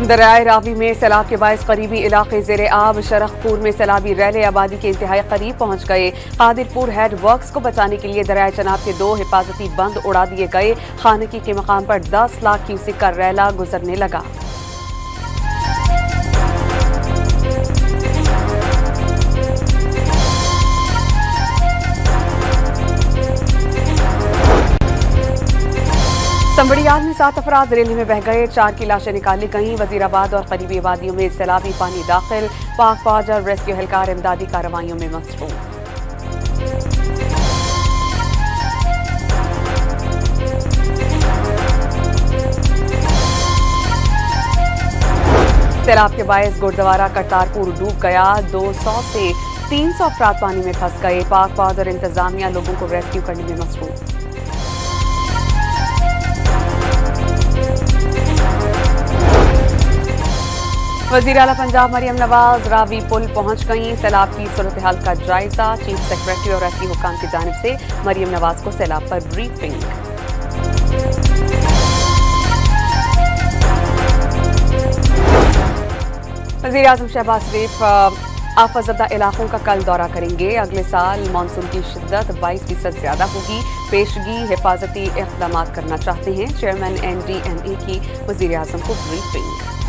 दरियाए रावी में सैलाब के बायस करीबी इलाके ज़ेरे आब। शरखपुर में सैलाबी रैले आबादी के इंतहाई करीब पहुंच गए। कादिरपुर हेड वर्क्स को बचाने के लिए दरियाए चनाब के 2 हिफाजती बंद उड़ा दिए गए। खानगी के मकाम पर 10 लाख क्यूसेक का रैला गुजरने लगा। संबड़ियाल में 7 अफराद रेली में बह गए। 4 की लाशें निकाली गईं। वजीराबाद और करीबी वादियों में सैलाबी पानी दाखिल। पाक फौज और रेस्क्यू एहलकार इमदादी कार्रवाइयों में मसरूफ। सैलाब के बायस गुरुद्वारा करतारपुर डूब गया। 200 से 300 अफराद पानी में फंस गए। पाक फौज और इंतजामिया लोगों को रेस्क्यू करने में मसरूफ। वज़ीर आला पंजाब मरियम नवाज रावी पुल पहुंच गईं। सैलाब की सूरत हाल का जायजा। चीफ सेक्रेटरी और एसपी हुकाम की जानिब से मरियम नवाज को सैलाब पर ब्रीफिंग। वज़ीर आज़म शहबाज शरीफ आफतज़दा इलाकों का कल दौरा करेंगे। अगले साल मानसून की शिद्दत 22% ज्यादा होगी। पेशगी हिफाजती इक़दामात करना चाहते हैं। चेयरमैन NDMA की वज़ीर आज़म को ब्रीफिंग।